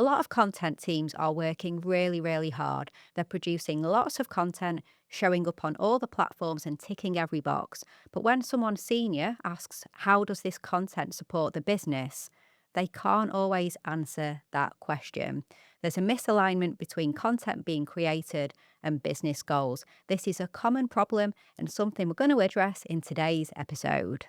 A lot of content teams are working really, really hard. They're producing lots of content, showing up on all the platforms and ticking every box. But when someone senior asks, how does this content support the business? They can't always answer that question. There's a misalignment between content being created and business goals. This is a common problem and something we're going to address in today's episode.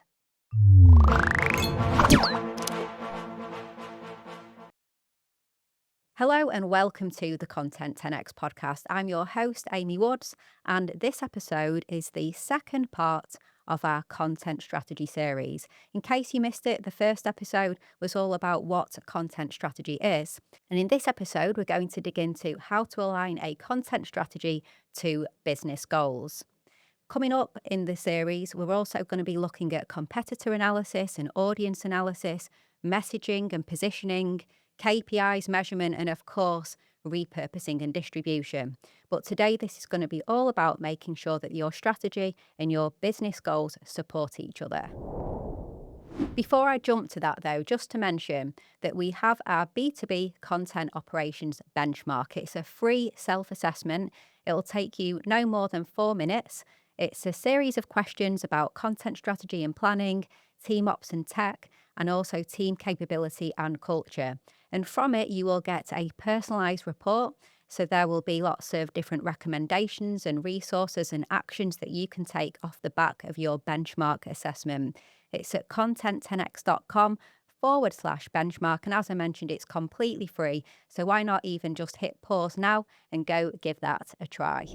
Hello and welcome to the Content 10x podcast. I'm your host, Amy Woods, and this episode is the second part of our content strategy series. In case you missed it, the first episode was all about what content strategy is. And in this episode, we're going to dig into how to align a content strategy to business goals. Coming up in the series, we're also going to be looking at competitor analysis and audience analysis, messaging and positioning, KPIs, measurement, and of course, repurposing and distribution. But today, this is going to be all about making sure that your strategy and your business goals support each other. Before I jump to that though, just to mention that we have our B2B content operations benchmark. It's a free self-assessment. It'll take you no more than 4 minutes. It's a series of questions about content strategy and planning, team ops and tech, and also team capability and culture. And from it, you will get a personalised report. So there will be lots of different recommendations and resources and actions that you can take off the back of your benchmark assessment. It's at content10x.com/benchmark. And as I mentioned, it's completely free. So why not even just hit pause now and go give that a try.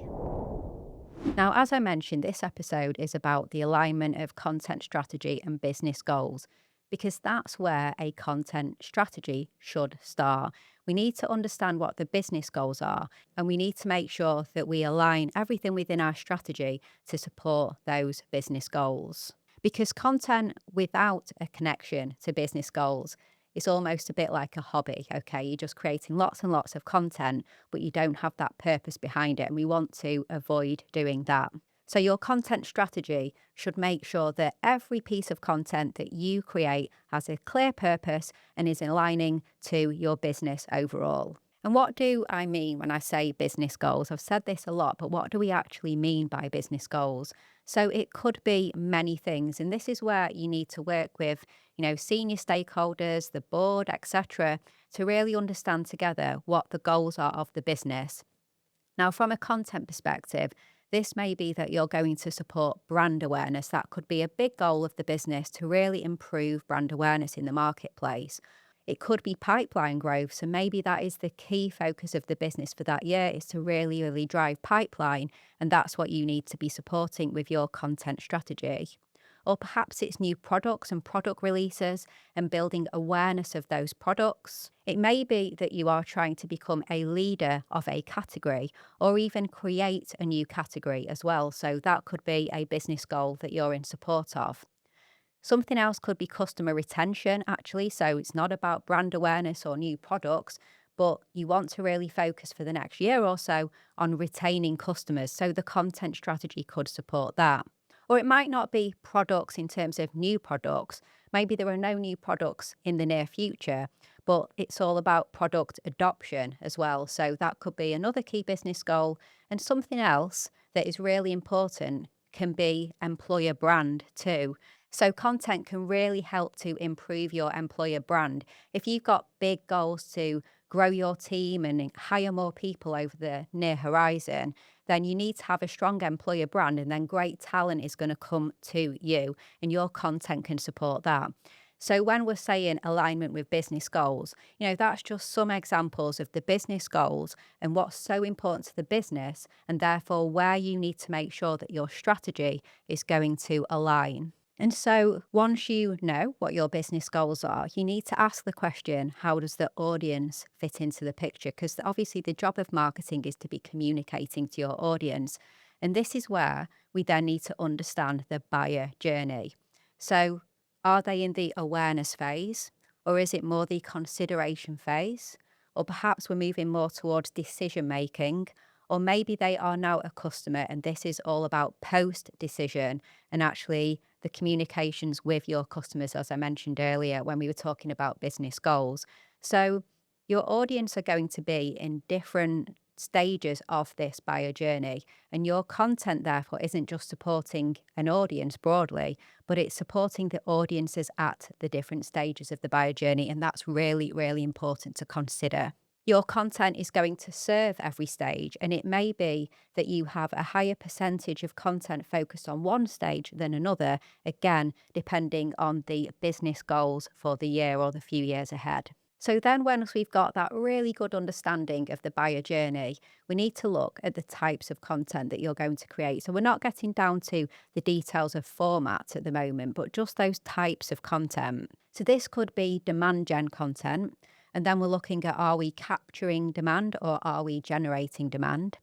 Now, as I mentioned, this episode is about the alignment of content strategy and business goals, because that's where a content strategy should start. We need to understand what the business goals are, and we need to make sure that we align everything within our strategy to support those business goals. Because content without a connection to business goals is almost a bit like a hobby, okay? You're just creating lots and lots of content, but you don't have that purpose behind it, and we want to avoid doing that. So your content strategy should make sure that every piece of content that you create has a clear purpose and is aligning to your business overall. And what do I mean when I say business goals? I've said this a lot, but what do we actually mean by business goals? So it could be many things. And this is where you need to work with, senior stakeholders, the board, etc., to really understand together what the goals are of the business. Now, from a content perspective, this may be that you're going to support brand awareness. That could be a big goal of the business to really improve brand awareness in the marketplace. It could be pipeline growth. So maybe that is the key focus of the business for that year, is to really, really drive pipeline. And that's what you need to be supporting with your content strategy. Or perhaps it's new products and product releases and building awareness of those products. It may be that you are trying to become a leader of a category or even create a new category as well. So that could be a business goal that you're in support of. Something else could be customer retention, actually. So it's not about brand awareness or new products, but you want to really focus for the next year or so on retaining customers. So the content strategy could support that. Or it might not be products in terms of new products. Maybe there are no new products in the near future, but it's all about product adoption as well. So that could be another key business goal. And something else that is really important can be employer brand too. So content can really help to improve your employer brand. If you've got big goals to grow your team and hire more people over the near horizon, then you need to have a strong employer brand, and then great talent is going to come to you and your content can support that. So when we're saying alignment with business goals, that's just some examples of the business goals and what's so important to the business, and therefore where you need to make sure that your strategy is going to align. And so once you know what your business goals are, you need to ask the question, how does the audience fit into the picture? Because obviously the job of marketing is to be communicating to your audience. And this is where we then need to understand the buyer journey. So are they in the awareness phase, or is it more the consideration phase? Or perhaps we're moving more towards decision making, or maybe they are now a customer and this is all about post-decision and actually the communications with your customers, as I mentioned earlier when we were talking about business goals. So Your audience are going to be in different stages of this buyer journey, and your content, therefore, isn't just supporting an audience broadly, but it's supporting the audiences at the different stages of the buyer journey. And that's really, really important to consider. Your content is going to serve every stage, and it may be that you have a higher percentage of content focused on one stage than another, again, depending on the business goals for the year or the few years ahead. So then once we've got that really good understanding of the buyer journey, we need to look at the types of content that you're going to create. So we're not getting down to the details of format at the moment, but just those types of content. So this could be demand gen content. And then we're looking at, are we capturing demand or are we generating demand?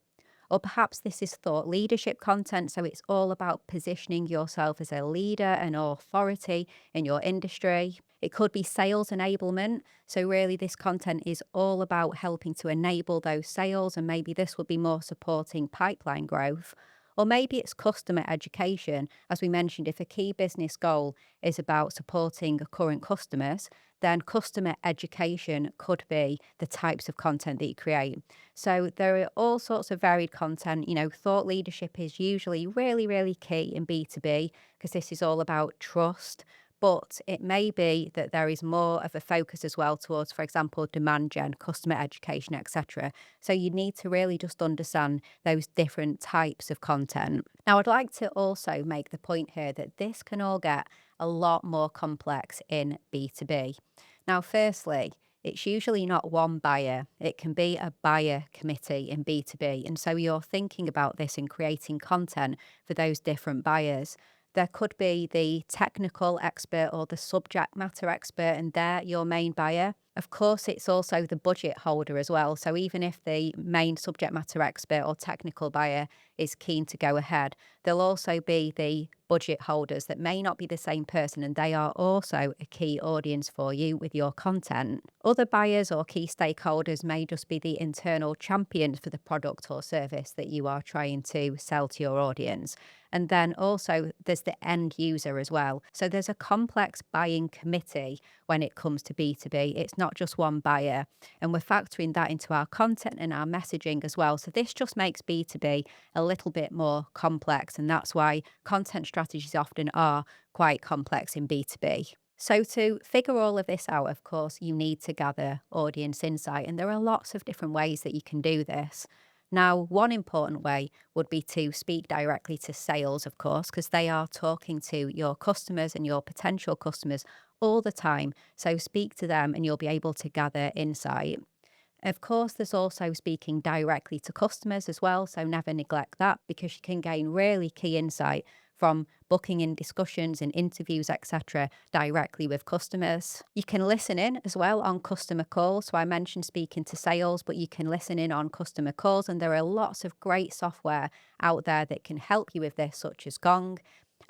Or perhaps this is thought leadership content. So it's all about positioning yourself as a leader and authority in your industry. It could be sales enablement. So really this content is all about helping to enable those sales. And maybe this would be more supporting pipeline growth. Or maybe it's customer education. As we mentioned, if a key business goal is about supporting current customers, then customer education could be the types of content that you create. So there are all sorts of varied content. Thought leadership is usually really, really key in B2B because this is all about trust. But it may be that there is more of a focus as well towards, for example, demand gen, customer education, etc. So you need to really just understand those different types of content. Now, I'd like to also make the point here that this can all get a lot more complex in B2B. Now, firstly, it's usually not one buyer. It can be a buyer committee in B2B. And so you're thinking about this and creating content for those different buyers. There could be the technical expert or the subject matter expert, and they're your main buyer. Of course, it's also the budget holder as well. So even if the main subject matter expert or technical buyer is keen to go ahead, there'll also be the budget holders that may not be the same person, and they are also a key audience for you with your content. Other buyers or key stakeholders may just be the internal champions for the product or service that you are trying to sell to your audience. And then also there's the end user as well. So there's a complex buying committee when it comes to B2B. It's not just one buyer. And we're factoring that into our content and our messaging as well. So this just makes B2B a little bit more complex. And that's why content strategies often are quite complex in B2B. So to figure all of this out, of course, you need to gather audience insight. And there are lots of different ways that you can do this. Now, one important way would be to speak directly to sales, of course, because they are talking to your customers and your potential customers all the time. So speak to them and you'll be able to gather insight. Of course, there's also speaking directly to customers as well. So never neglect that because you can gain really key insight from booking in discussions and interviews, etc., directly with customers. You can listen in as well on customer calls. So I mentioned speaking to sales, but you can listen in on customer calls. And there are lots of great software out there that can help you with this, such as Gong.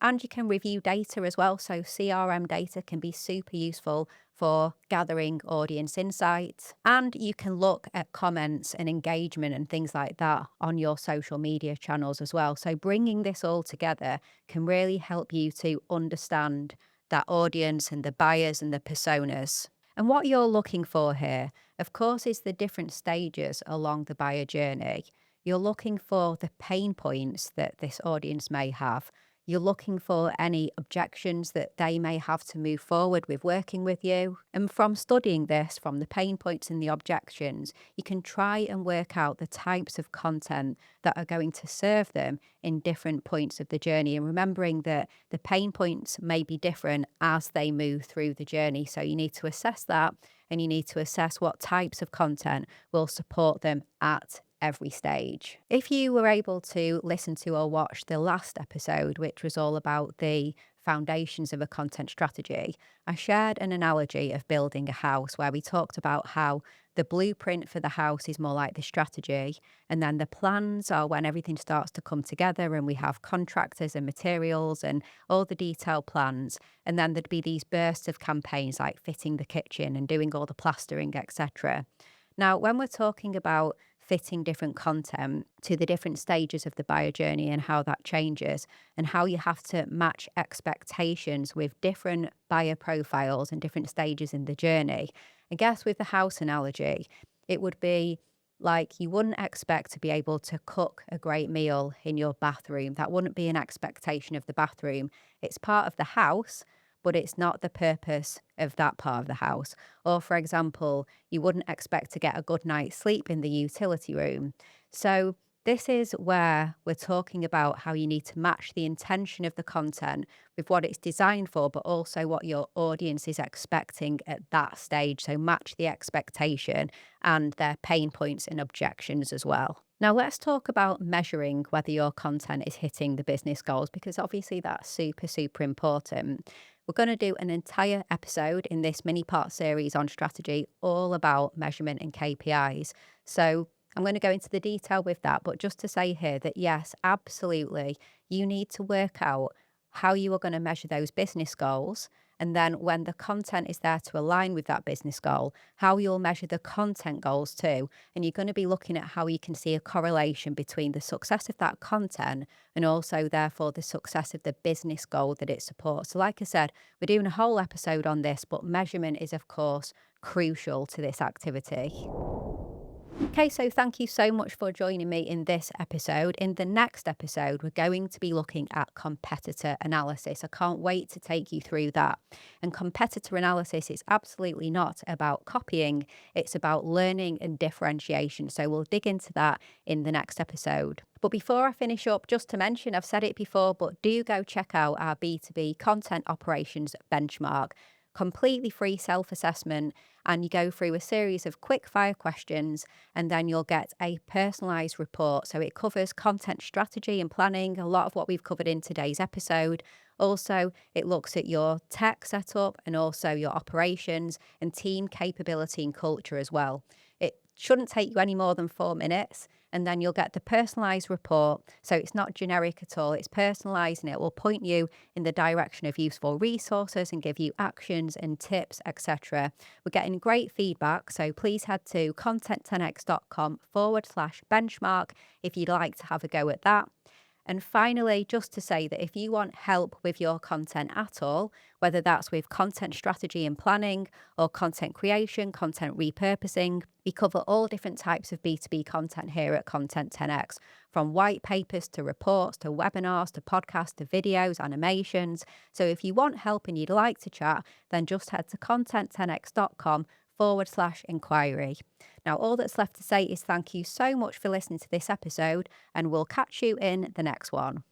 And you can review data as well. So CRM data can be super useful for gathering audience insights. And you can look at comments and engagement and things like that on your social media channels as well. So bringing this all together can really help you to understand that audience and the buyers and the personas. And what you're looking for here, of course, is the different stages along the buyer journey. You're looking for the pain points that this audience may have. You're looking for any objections that they may have to move forward with working with you. And from studying this, from the pain points and the objections, you can try and work out the types of content that are going to serve them in different points of the journey. And remembering that the pain points may be different as they move through the journey. So you need to assess that and you need to assess what types of content will support them at every stage. If you were able to listen to or watch the last episode, which was all about the foundations of a content strategy, I shared an analogy of building a house where we talked about how the blueprint for the house is more like the strategy, and then the plans are when everything starts to come together and we have contractors and materials and all the detailed plans, and then there'd be these bursts of campaigns like fitting the kitchen and doing all the plastering, etc. Now, when we're talking about fitting different content to the different stages of the buyer journey and how that changes and how you have to match expectations with different buyer profiles and different stages in the journey, I guess with the house analogy, it would be like you wouldn't expect to be able to cook a great meal in your bathroom. That wouldn't be an expectation of the bathroom. It's part of the house, but it's not the purpose of that part of the house. Or, for example, you wouldn't expect to get a good night's sleep in the utility room. So, this is where we're talking about how you need to match the intention of the content with what it's designed for, but also what your audience is expecting at that stage. So, match the expectation and their pain points and objections as well. Now, let's talk about measuring whether your content is hitting the business goals, because obviously that's super, super important. We're going to do an entire episode in this mini part series on strategy all about measurement and KPIs. So, I'm going to go into the detail with that, but just to say here that yes, absolutely, you need to work out how you are going to measure those business goals. And then when the content is there to align with that business goal, how you'll measure the content goals too. And you're going to be looking at how you can see a correlation between the success of that content and also, therefore, the success of the business goal that it supports. So, like I said, we're doing a whole episode on this, but measurement is, of course, crucial to this activity. Okay, so thank you so much for joining me in this episode. In the next episode, we're going to be looking at competitor analysis. I can't wait to take you through that. And competitor analysis is absolutely not about copying, it's about learning and differentiation. So we'll dig into that in the next episode. But before I finish up, just to mention, I've said it before, but do go check out our B2B content operations benchmark. Completely free self-assessment, and you go through a series of quick fire questions, and then you'll get a personalized report. So it covers content strategy and planning, a lot of what we've covered in today's episode. Also, it looks at your tech setup and also your operations and team capability and culture as well. It shouldn't take you any more than 4 minutes, and then you'll get the personalized report. So it's not generic at all, it's personalized, and it will point you in the direction of useful resources and give you actions and tips, etc. We're getting great feedback, so please head to content10x.com/benchmark if you'd like to have a go at that. And finally, just to say that if you want help with your content at all, whether that's with content strategy and planning or content creation, content repurposing, we cover all different types of B2B content here at Content 10x, from white papers to reports to webinars to podcasts to videos, animations. So if you want help and you'd like to chat, then just head to content10x.com/inquiry. Now, all that's left to say is thank you so much for listening to this episode, and we'll catch you in the next one.